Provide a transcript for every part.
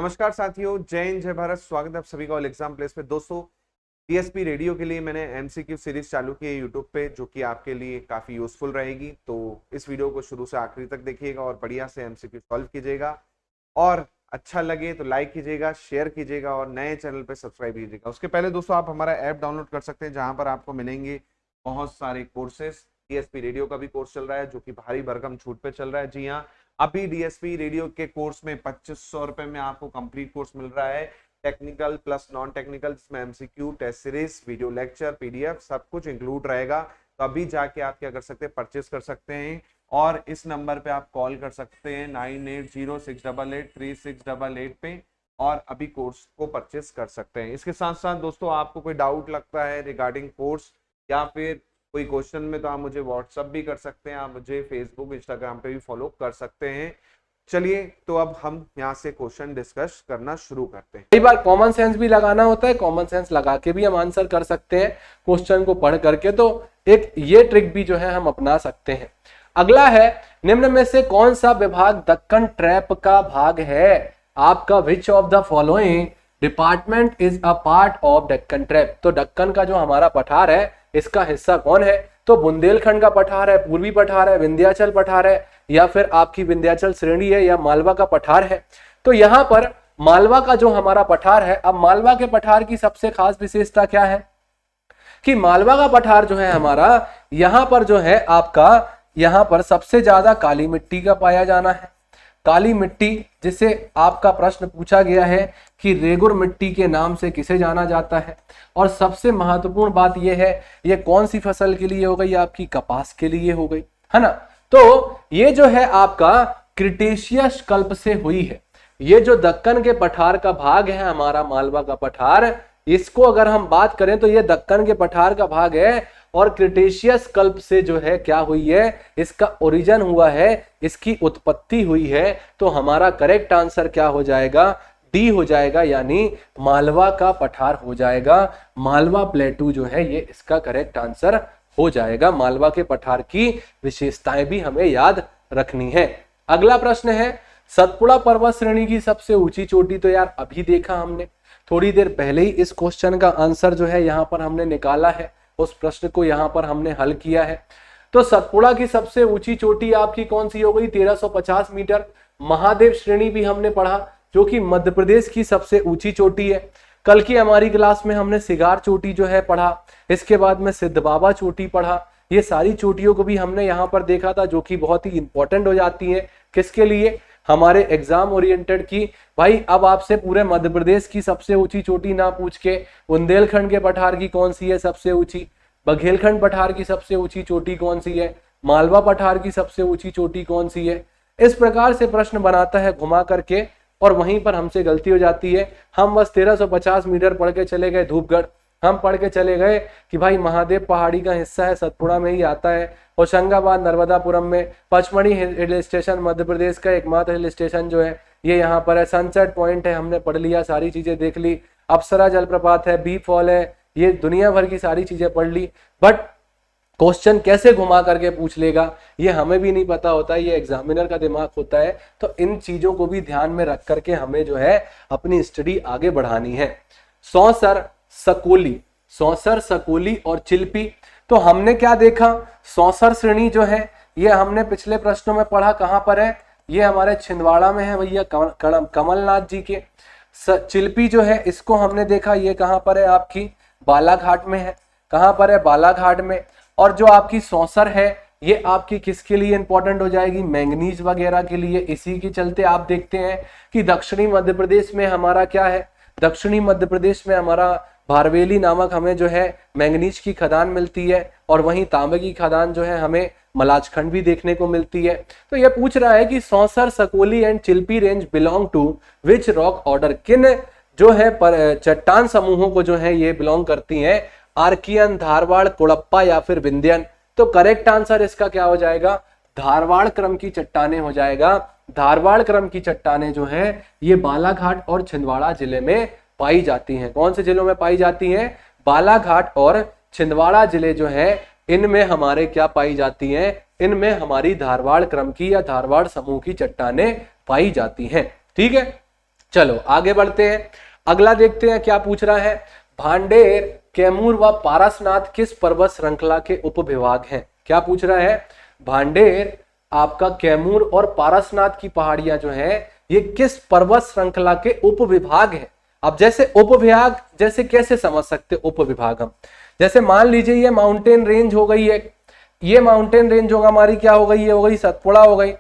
नमस्कार साथियों, जय हिंद जय भारत। स्वागत है आप सभी का ऑल एग्जाम प्लेस पे। दोस्तों, डीएसपी रेडियो के लिए मैंने एमसीक्यू सीरीज चालू की है यूट्यूब पे, जो कि आपके लिए काफी यूजफुल रहेगी। तो इस वीडियो को शुरू से आखिरी तक देखिएगा और बढ़िया से एमसीक्यू सॉल्व कीजिएगा। और अच्छा लगे तो लाइक कीजिएगा, शेयर कीजिएगा और नए चैनल पे सब्सक्राइब कीजिएगा। उसके पहले दोस्तों, आप हमारा ऐप डाउनलोड कर सकते हैं, जहां पर आपको मिलेंगे बहुत सारे कोर्सेस। डीएसपी रेडियो का भी कोर्स चल रहा है, जो कि भारी भरकम छूट पे चल रहा है। जी हाँ, अभी डीएसपी रेडियो के कोर्स में 2500 रुपए में आपको कंप्लीट कोर्स मिल रहा है, टेक्निकल प्लस नॉन टेक्निकल, जिसमें MCQ, test series, video lecture, PDF सब कुछ इंक्लूड रहेगा। तो अभी जाके आप क्या कर सकते हैं, परचेस कर सकते हैं। और इस नंबर पे आप कॉल कर सकते हैं 9806883688 पे, और अभी कोर्स को परचेस कर सकते हैं। इसके साथ साथ दोस्तों, आपको कोई डाउट लगता है रिगार्डिंग कोर्स या फिर कोई क्वेश्चन में, तो आप मुझे व्हाट्सअप भी कर सकते हैं, आप मुझे फेसबुक इंस्टाग्राम पे भी फॉलो कर सकते हैं। चलिए, तो अब हम यहाँ से क्वेश्चन डिस्कस करना शुरू करते हैं। कई बार कॉमन सेंस भी लगाना होता है, कॉमन सेंस लगा के भी हम आंसर कर सकते हैं क्वेश्चन को पढ़ करके। तो एक ये ट्रिक भी जो है हम अपना सकते हैं। अगला है, निम्न में से कौन सा विभाग दक्कन ट्रैप का भाग है? आपका which of the following department is a part of Deccan trap? तो दक्कन का जो हमारा पठार है, इसका हिस्सा कौन है? तो बुंदेलखंड का पठार है, पूर्वी पठार है, विंध्याचल पठार है, या फिर आपकी विंध्याचल श्रेणी है, या मालवा का पठार है। तो यहाँ पर मालवा का जो हमारा पठार है, अब मालवा के पठार की सबसे खास विशेषता क्या है कि मालवा का पठार जो है हमारा, यहाँ पर जो है आपका, यहाँ पर सबसे ज्यादा काली मिट्टी का पाया जाना है। काली मिट्टी, जिसे आपका प्रश्न पूछा गया है कि रेगुर मिट्टी के नाम से किसे जाना जाता है। और सबसे महत्वपूर्ण बात यह है, ये कौन सी फसल के लिए हो गई? आपकी कपास के लिए हो गई, है ना। तो ये जो है आपका क्रिटेशियस कल्प से हुई है। ये जो दक्कन के पठार का भाग है हमारा, मालवा का पठार, इसको अगर हम बात करें तो ये दक्कन के पठार का भाग है और क्रिटेशियस कल्प से जो है क्या हुई है, इसका ओरिजिन हुआ है, इसकी उत्पत्ति हुई है। तो हमारा करेक्ट आंसर क्या हो जाएगा? डी हो जाएगा, यानी मालवा का पठार हो जाएगा। मालवा प्लेटू जो है ये इसका करेक्ट आंसर हो जाएगा। मालवा के पठार की विशेषताएं भी हमें याद रखनी है। अगला प्रश्न है, सतपुड़ा पर्वत श्रेणी की सबसे ऊंची चोटी। तो यार अभी देखा हमने, थोड़ी देर पहले ही इस क्वेश्चन का आंसर जो है यहाँ पर हमने निकाला है, उस प्रश्न को यहाँ पर हमने हल किया है। तो सतपुड़ा की सबसे ऊंची चोटी आपकी कौन सी हो गई? 1350 मीटर। महादेव श्रेणी भी हमने पढ़ा, जो कि मध्य प्रदेश की सबसे ऊंची चोटी है। कल की हमारी क्लास में हमने सिगार चोटी जो है पढ़ा, इसके बाद में सिद्ध बाबा चोटी पढ़ा। ये सारी चोटियों को भी हमने यहाँ पर देखा था, जो कि बहुत ही इंपॉर्टेंट हो जाती है किसके लिए? हमारे एग्जाम ओरिएंटेड की। भाई अब आपसे पूरे मध्य प्रदेश की सबसे ऊंची चोटी ना पूछ के बुंदेलखंड के पठार की कौन सी है सबसे ऊंची, बघेलखंड पठार की सबसे ऊंची चोटी कौन सी है, मालवा पठार की सबसे ऊंची चोटी कौन सी है, इस प्रकार से प्रश्न बनाता है घुमा करके। और वहीं पर हमसे गलती हो जाती है, हम बस 1350 मीटर पढ़ के चले गए धूपगढ़, हम पढ़ के चले गए कि भाई महादेव पहाड़ी का हिस्सा है, सतपुड़ा में ही आता है। होशंगाबाद नर्मदापुरम में, पचमढ़ी हिल स्टेशन मध्य प्रदेश का एकमात्र हिल स्टेशन जो है ये यहाँ पर है। सनसेट पॉइंट है, हमने पढ़ लिया, सारी चीजें देख ली। अप्सरा जलप्रपात है, बी फॉल है, ये दुनिया भर की सारी चीजें पढ़ ली। बट क्वेश्चन कैसे घुमा करके पूछ लेगा ये हमें भी नहीं पता होता, ये एग्जामिनर का दिमाग होता है। तो इन चीजों को भी ध्यान में रख करके हमें जो है अपनी स्टडी आगे बढ़ानी है। सौंसर, सकोली, सौंसर, सकोली और चिल्पी। तो हमने क्या देखा, सौंसर श्रेणी जो है ये हमने पिछले प्रश्नों में पढ़ा, कहां पर है? ये हमारे छिंदवाड़ा में है भैया, कमलनाथ जी के। चिल्पी जो है इसको हमने देखा, ये कहां पर है? आपकी बालाघाट में है। कहां पर है? बालाघाट में। और जो आपकी सौंसर है ये आपकी किसके लिए इंपॉर्टेंट हो जाएगी? मैंगनीज वगैरह के लिए। इसी के चलते आप देखते हैं कि दक्षिणी मध्य प्रदेश में हमारा क्या है, दक्षिणी मध्य प्रदेश में हमारा भारवेली नामक हमें जो है मैंगनीज की खदान मिलती है, और वहीं तांबे की खदान जो है हमें मलाजखंड भी देखने को मिलती है। तो यह पूछ रहा है कि Sausar, Sakoli and Chilpi range belong to which rock order? किन जो है चट्टान समूहों को जो है ये बिलोंग करती हैं? आर्कियन, धारवाड़, कुड़प्पा या फिर विंध्यन? तो करेक्ट आंसर इसका क्या हो जाएगा? धारवाड़ क्रम की चट्टाने हो जाएगा। धारवाड़ क्रम की चट्टाने जो है ये बालाघाट और छिंदवाड़ा जिले में पाई जाती हैं। कौन से जिलों में पाई जाती हैं? बालाघाट और छिंदवाड़ा जिले जो है इनमें हमारे क्या पाई जाती हैं? इनमें हमारी धारवाड़ क्रम की या धारवाड़ समूह की चट्टाने पाई जाती हैं। ठीक है, चलो आगे बढ़ते हैं, अगला देखते हैं क्या पूछ रहा है। भांडेर, कैमूर व पारसनाथ किस पर्वत श्रृंखला के उपविभाग हैं? क्या पूछ रहा है? भांडेर, आपका कैमूर और पारसनाथ की पहाड़ियां जो हैं ये किस पर्वत श्रृंखला के उपविभाग हैं? अब जैसे उपविभाग जैसे कैसे समझ सकते उपविभाग हम? जैसे मान लीजिए ये माउंटेन रेंज हो गई है, ये माउंटेन रेंज होगा हमारी क्या हो गई? ये हो गई सतपुड़ा हो गई।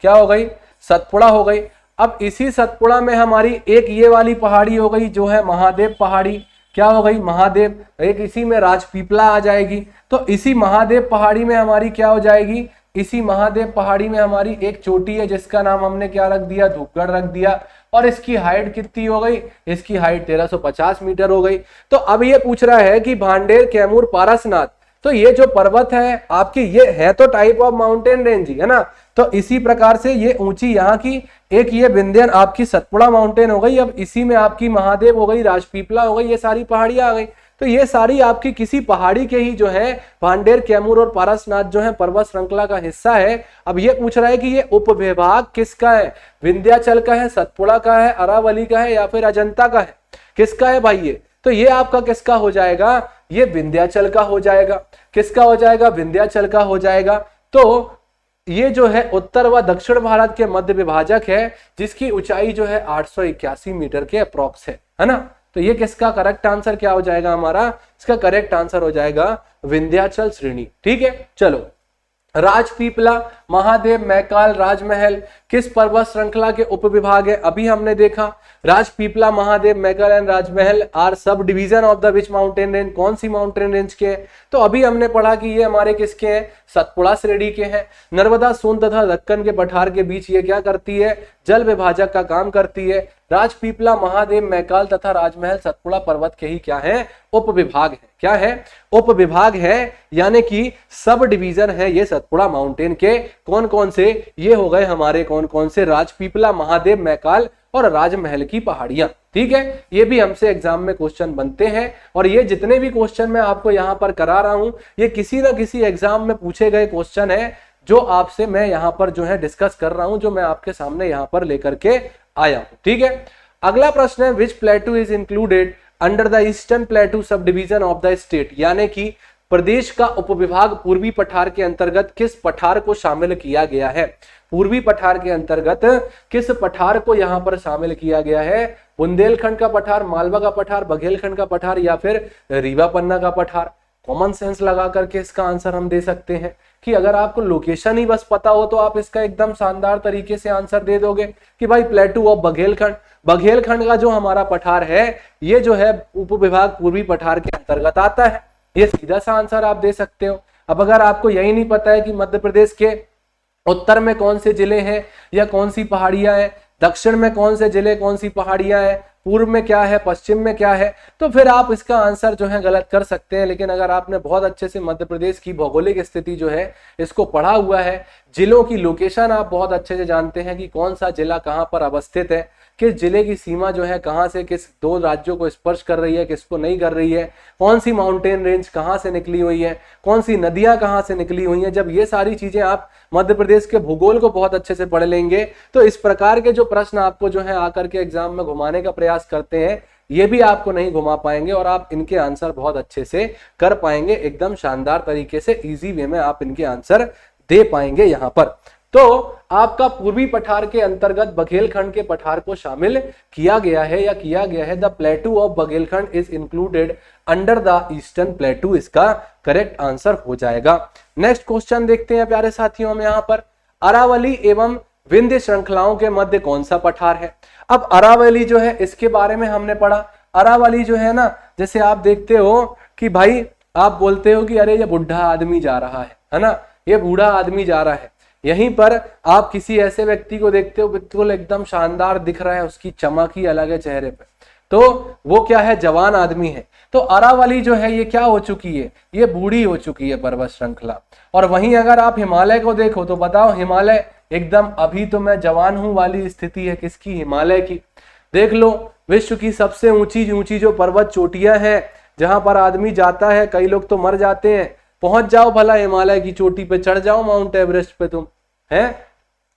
क्या हो गई? सतपुड़ा हो गई। अब इसी सतपुड़ा में हमारी एक ये वाली पहाड़ी हो गई जो है महादेव पहाड़ी। क्या हो गई? महादेव। एक इसी में राजपीपला आ जाएगी। तो इसी महादेव पहाड़ी में हमारी क्या हो जाएगी? इसी महादेव पहाड़ी में हमारी एक चोटी है जिसका नाम हमने क्या रख दिया? धूपगढ़ रख दिया। और इसकी हाइट कितनी हो गई? इसकी हाइट 1350 मीटर हो गई। तो अब ये पूछ रहा है कि भांडेर, कैमूर, पारसनाथ, तो ये जो पर्वत है आपकी ये है तो टाइप ऑफ माउंटेन रेंज ही है ना। तो इसी प्रकार से ये ऊंची यहाँ की एक ये विंध्यन आपकी सतपुड़ा माउंटेन हो गई। अब इसी में आपकी महादेव हो गई, राजपीपला हो गई, ये सारी पहाड़ियां आ गई। तो ये सारी आपकी किसी पहाड़ी के ही जो है भांडेर, कैमूर और पारसनाथ जो है पर्वत श्रृंखला का हिस्सा है। अब ये पूछ रहा है कि ये उपविभाग किसका है? विंध्याचल का है, सतपुड़ा का है, अरावली का है या फिर अजंता का है? किसका है भाई ये? तो ये आपका किसका हो जाएगा? ये विंध्याचल का हो जाएगा। किसका हो जाएगा? विंध्याचल का हो जाएगा। तो ये जो है उत्तर व दक्षिण भारत के मध्य विभाजक है जिसकी ऊंचाई जो है 881 मीटर के अप्रोक्स है ना। तो ये किसका करेक्ट आंसर क्या हो जाएगा हमारा? इसका करेक्ट आंसर हो जाएगा विंध्याचल श्रेणी। ठीक है, चलो राजपीपला, महादेव, मैकाल, राजमहल किस पर्वत श्रृंखला के उपविभाग है? अभी हमने देखा Rajpipla, Mahadev, Maikal and Rajmahal are sub division of the which mountain range? कौन सी माउंटेन रेंज के हैं? तो अभी हमने पढ़ा कि ये हमारे किसके हैं? सतपुड़ा श्रेणी के हैं। नर्मदा, सोन तथा दक्कन के पठार के बीच ये क्या करती है? जल विभाजक का काम करती है। राजपीपला, महादेव, मैकाल तथा राजमहल सतपुड़ा पर्वत के ही क्या है? उपविभाग है। क्या है? उपविभाग है, यानी कि सब डिवीजन है ये सतपुड़ा माउंटेन के। कौन कौन से? ये हो गए हमारे कौन कौन से? राजपीपला, महादेव, मैकाल और राजमहल की पहाड़ियां। ठीक है, ये भी हमसे एग्जाम में क्वेश्चन बनते हैं और ये जितने भी क्वेश्चन मैं आपको यहां पर करा रहा हूं ये किसी ना किसी एग्जाम में पूछे गए क्वेश्चन है जो आपसे मैं यहां पर जो है डिस्कस कर रहा हूं, जो मैं आपके सामने यहां पर लेकर के आया हूं। ठीक है, अगला प्रश्न है which plateau is included under the eastern plateau sub division of the state? यानी कि प्रदेश का उपविभाग पूर्वी पठार के अंतर्गत किस पठार को शामिल किया गया है? पूर्वी पठार के अंतर्गत किस पठार को यहां पर शामिल किया गया है? बुंदेलखंड का पठार, मालवा का पठार, बघेलखंड का पठार या फिर रीवा पन्ना का पठार? कॉमन सेंस लगा करके इसका आंसर हम दे सकते हैं कि अगर आपको लोकेशन ही बस पता हो तो आप इसका एकदम शानदार तरीके से आंसर दे दोगे कि भाई प्लेटू ऑफ बघेलखंड। बघेलखंड का जो हमारा पठार है ये जो है उपविभाग पूर्वी पठार के अंतर्गत आता है। ये सीधा सा आंसर आप दे सकते हो। अब अगर आपको यही नहीं पता है कि मध्य प्रदेश के उत्तर में कौन से जिले हैं या कौन सी पहाड़ियां हैं, दक्षिण में कौन से जिले कौन सी पहाड़ियां हैं, पूर्व में क्या है, पश्चिम में क्या है, तो फिर आप इसका आंसर जो है गलत कर सकते हैं। लेकिन अगर आपने बहुत अच्छे से मध्य प्रदेश की भौगोलिक स्थिति जो है इसको पढ़ा हुआ है, जिलों की लोकेशन आप बहुत अच्छे से जानते हैं कि कौन सा जिला कहां पर अवस्थित है, किस जिले की सीमा जो है कहां से किस दो राज्यों को स्पर्श कर रही है, किसको नहीं कर रही है, कौन सी माउंटेन रेंज कहां से निकली हुई है, कौन सी नदियां कहां से निकली हुई हैं। जब ये सारी चीजें आप मध्य प्रदेश के भूगोल को बहुत अच्छे से पढ़ लेंगे तो इस प्रकार के जो प्रश्न आपको जो है आकर के एग्जाम में घुमाने का प्रयास करते हैं ये भी आपको नहीं घुमा पाएंगे और आप इनके आंसर बहुत अच्छे से कर पाएंगे। एकदम शानदार तरीके से इजी वे में आप इनके आंसर दे पाएंगे यहाँ पर। तो आपका पूर्वी पठार के अंतर्गत बघेलखंड के पठार को शामिल किया गया है या किया गया है। The प्लेटू of Baghelkhand is included under the eastern प्लेटू, इसका करेक्ट आंसर हो जाएगा। नेक्स्ट क्वेश्चन देखते हैं प्यारे साथियों हम यहाँ पर। अरावली एवं विंध्य श्रृंखलाओं के मध्य कौन सा पठार है? अब अरावली जो है इसके बारे में हमने पढ़ा। अरावली जो है ना, जैसे आप देखते हो कि भाई आप बोलते हो कि अरे ये बुढ़ा आदमी जा रहा है ना, ये बूढ़ा आदमी जा रहा है। यहीं पर आप किसी ऐसे व्यक्ति को देखते हो बिल्कुल एकदम शानदार दिख रहा है, उसकी चमक ही अलग है चेहरे पे, तो वो क्या है? जवान आदमी है। तो अरावली जो है ये क्या हो चुकी है? ये बूढ़ी हो चुकी है पर्वत श्रृंखला। और वहीं अगर आप हिमालय को देखो तो बताओ, हिमालय एकदम अभी तो मैं जवान हूं वाली स्थिति है किसकी? हिमालय की। देख लो विश्व की सबसे ऊंची ऊंची जो पर्वत चोटियां हैं जहां पर आदमी जाता है, कई लोग तो मर जाते हैं, पहुंच जाओ भला हिमालय की चोटी पे, चढ़ जाओ माउंट एवरेस्ट पे तुम, है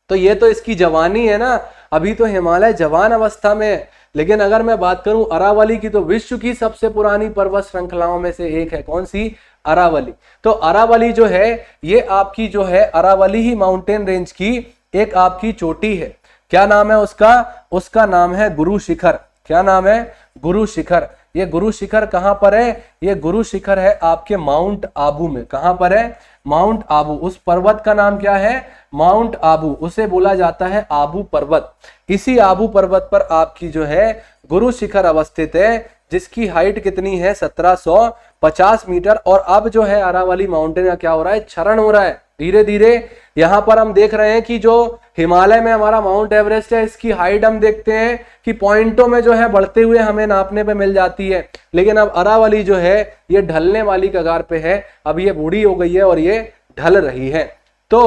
तो ये तो इसकी जवानी है ना। अभी तो हिमालय जवान अवस्था में है। लेकिन अगर मैं बात करूं अरावली की, तो विश्व की सबसे पुरानी पर्वत श्रृंखलाओं में से एक है। कौन सी? अरावली। तो अरावली जो है ये आपकी जो है अरावली ही माउंटेन रेंज की एक आपकी चोटी है। क्या नाम है उसका? उसका नाम है गुरु शिखर। क्या नाम है? गुरु शिखर। ये गुरु शिखर कहां पर है? ये गुरु शिखर है आपके माउंट आबू में। कहां पर है? माउंट आबू। उस पर्वत का नाम क्या है? माउंट आबू। उसे बोला जाता है आबू पर्वत। इसी आबू पर्वत पर आपकी जो है गुरु शिखर अवस्थित है, जिसकी हाइट कितनी है? 1750 मीटर। और अब जो है अरावली माउंटेन का क्या हो रहा है? क्षरण हो रहा है धीरे धीरे। यहां पर हम देख रहे हैं कि जो हिमालय में हमारा माउंट एवरेस्ट है, इसकी हाइट हम देखते हैं कि पॉइंटों में जो है बढ़ते हुए हमें नापने पे मिल जाती है। लेकिन अब अरावली जो है ये ढलने वाली कगार पे है। अब ये बूढ़ी हो गई है और ये ढल रही है। तो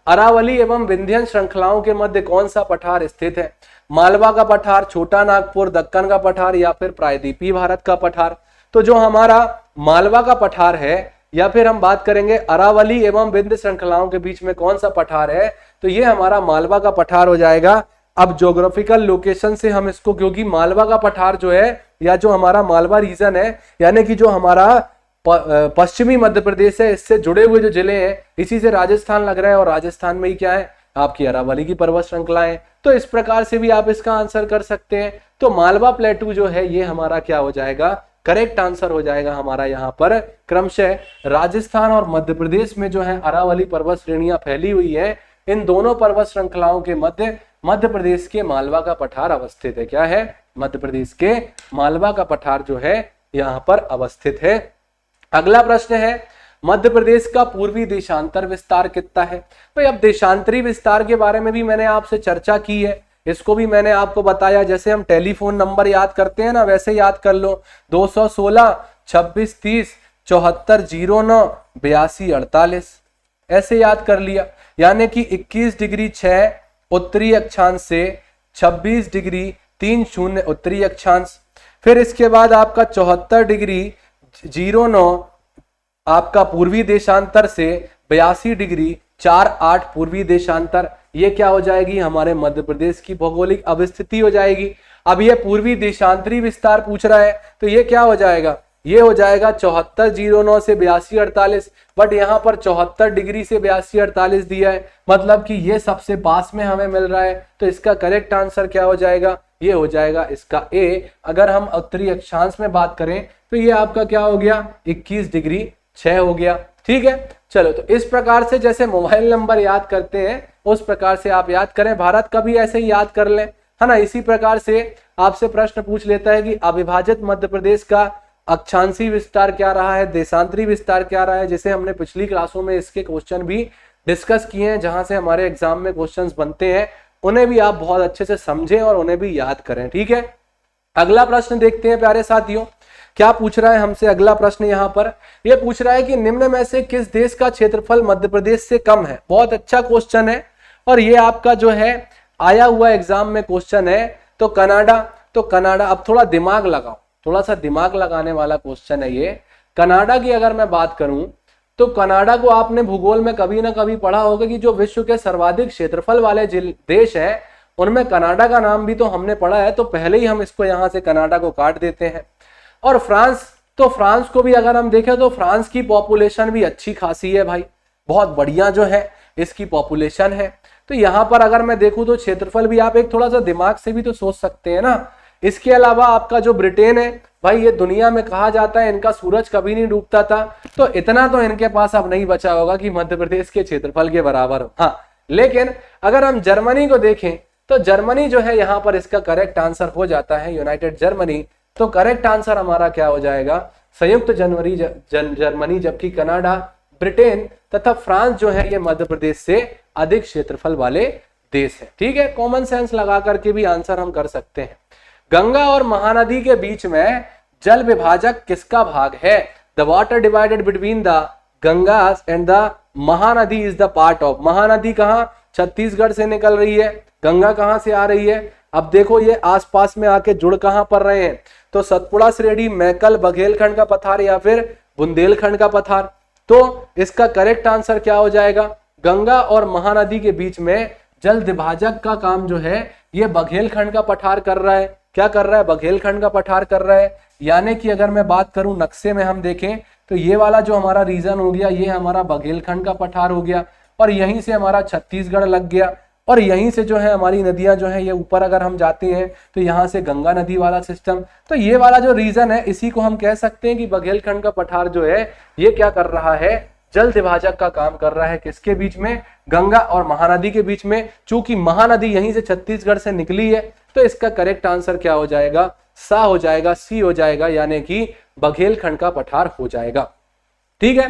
अरावली एवं विंध्यन श्रृंखलाओं के मध्य कौन सा पठार स्थित है? मालवा का पठार, छोटा नागपुर, दक्कन का पठार या फिर प्रायद्वीपीय भारत का पठार? तो जो हमारा मालवा का पठार है, या फिर हम बात करेंगे अरावली एवं विंध्य श्रृंखलाओं के बीच में कौन सा पठार है, तो ये हमारा मालवा का पठार हो जाएगा। अब ज्योग्राफिकल लोकेशन से हम इसको, क्योंकि मालवा का पठार जो है या जो हमारा मालवा रीजन है, यानी कि जो हमारा पश्चिमी मध्य प्रदेश है, इससे जुड़े हुए जो जिले हैं, इसी से राजस्थान लग रहा है। और राजस्थान में ही क्या है? आपकी अरावली की पर्वत श्रृंखलाएं। तो इस प्रकार से भी आप इसका आंसर कर सकते हैं। तो मालवा प्लेटू जो है ये हमारा क्या हो जाएगा? करेक्ट आंसर हो जाएगा हमारा यहाँ पर क्रमशः राजस्थान और मध्य प्रदेश में जो है अरावली पर्वत श्रेणियां फैली हुई है। इन दोनों पर्वत श्रृंखलाओं के मध्य प्रदेश के मालवा का पठार अवस्थित है। क्या है? मध्य प्रदेश के मालवा का पठार जो है यहाँ पर अवस्थित है। अगला प्रश्न है, मध्य प्रदेश का पूर्वी देशांतर विस्तार कितना है? भाई अब देशांतरी विस्तार के बारे में भी मैंने आपसे चर्चा की है, इसको भी मैंने आपको बताया। जैसे हम टेलीफोन नंबर याद करते हैं ना, वैसे याद कर लो। 216 26 30 74 09 82 48 ऐसे याद कर लिया। यानी कि 21 डिग्री 6 उत्तरी अक्षांश से 26 डिग्री 30 उत्तरी अक्षांश। फिर इसके बाद आपका 74 डिग्री 09 आपका पूर्वी देशांतर से 82 डिग्री 48 पूर्वी देशांतर। ये क्या हो जाएगी? हमारे मध्य प्रदेश की भौगोलिक अवस्थिति हो जाएगी। अब ये पूर्वी देशांतरी विस्तार पूछ रहा है, तो ये क्या हो जाएगा? ये हो जाएगा 7409 से 8248। बट यहाँ पर 74 डिग्री से 8248 दिया है, मतलब कि ये सबसे पास में हमें मिल रहा है। तो इसका करेक्ट आंसर क्या हो जाएगा? ये हो जाएगा इसका ए। अगर हम उत्तरी अक्षांश में बात करें तो ये आपका क्या हो गया? 21 डिग्री 6 हो गया। ठीक है, चलो। तो इस प्रकार से जैसे मोबाइल नंबर याद करते हैं उस प्रकार से आप याद करें। भारत का भी ऐसे ही याद कर लें, है ना। इसी प्रकार से आपसे प्रश्न पूछ लेता है कि अविभाजित मध्य प्रदेश का अक्षांशी विस्तार क्या रहा है, देशांतरी विस्तार क्या रहा है, जिसे हमने पिछली क्लासों में इसके क्वेश्चन भी डिस्कस किए हैं, जहां से हमारे एग्जाम में क्वेश्चंस बनते हैं। उन्हें भी आप बहुत अच्छे से समझें और उन्हें भी याद करें। ठीक है, अगला प्रश्न देखते हैं प्यारे साथियों, क्या पूछ रहा है हमसे। अगला प्रश्न यहाँ पर यह पूछ रहा है कि निम्न में से किस देश का क्षेत्रफल मध्य प्रदेश से कम है। बहुत अच्छा क्वेश्चन है और ये आपका जो है आया हुआ एग्जाम में क्वेश्चन है। तो कनाडा, अब थोड़ा दिमाग लगाओ, थोड़ा सा दिमाग लगाने वाला क्वेश्चन है ये। कनाडा की अगर मैं बात करूं तो कनाडा को आपने भूगोल में कभी ना कभी पढ़ा होगा कि जो विश्व के सर्वाधिक क्षेत्रफल वाले देश हैं उनमें कनाडा का नाम भी तो हमने पढ़ा है। तो पहले ही हम इसको यहां से कनाडा को काट देते हैं। और फ्रांस, तो फ्रांस को भी अगर हम देखें तो फ्रांस की पॉपुलेशन भी अच्छी खासी है भाई, बहुत बढ़िया जो है इसकी पॉपुलेशन है। तो यहाँ पर अगर मैं देखूं तो क्षेत्रफल भी आप एक थोड़ा सा दिमाग से भी तो सोच सकते हैं ना। इसके अलावा आपका जो ब्रिटेन है भाई, ये दुनिया में कहा जाता है इनका सूरज कभी नहीं डूबता था। तो इतना तो इनके पास अब नहीं बचा होगा कि मध्य प्रदेश के क्षेत्रफल के बराबर हो। हाँ, लेकिन अगर हम जर्मनी को देखें तो जर्मनी जो है यहाँ पर इसका करेक्ट आंसर हो जाता है यूनाइटेड जर्मनी। तो करेक्ट आंसर हमारा क्या हो जाएगा? संयुक्त जर्मनी, जबकि कनाडा, ब्रिटेन तथा फ्रांस जो है ये मध्य प्रदेश से अधिक क्षेत्रफल वाले देश है। ठीक है, कॉमन सेंस लगा करके भी आंसर हम कर सकते हैं। गंगा और महानदी के बीच में जल विभाजक किसका भाग है? The water divided between the Ganga and the Mahanadi is the part of. Mahanadi कहाँ? छत्तीसगढ़ से निकल रही है। गंगा कहाँ से आ रही है? अब देखो ये आसपास में आके जुड़ कहाँ पर रहे हैं? तो सतपुड़ा, श्रेणी, मैकल, बघेलखंड का पठार या फिर बुंदेलखंड का पठार। तो इसका करेक्ट आंसर क्या हो जाएगा? गंगा और महानदी के बीच में जल विभाजक का काम जो है ये बघेलखंड का पठार कर रहा है। क्या कर रहा है? बघेलखंड का पठार कर रहा है। यानी कि अगर मैं बात करूं नक्शे में हम देखें तो ये वाला जो हमारा रीजन हो गया ये हमारा बघेलखंड का पठार हो गया, और यहीं से हमारा छत्तीसगढ़ लग गया, और यहीं से जो है हमारी नदियां जो है ये ऊपर अगर हम जाते हैं तो यहाँ से गंगा नदी वाला सिस्टम। तो ये वाला जो रीजन है इसी को हम कह सकते हैं कि बघेलखंड का पठार जो है ये क्या कर रहा है? जल विभाजक का काम कर रहा है। किसके बीच में? गंगा और महानदी के बीच में। चूंकि महानदी यहीं से छत्तीसगढ़ से निकली है तो इसका करेक्ट आंसर क्या हो जाएगा? सा हो जाएगा, सी हो जाएगा, यानी कि बघेलखंड का पठार हो जाएगा। ठीक है।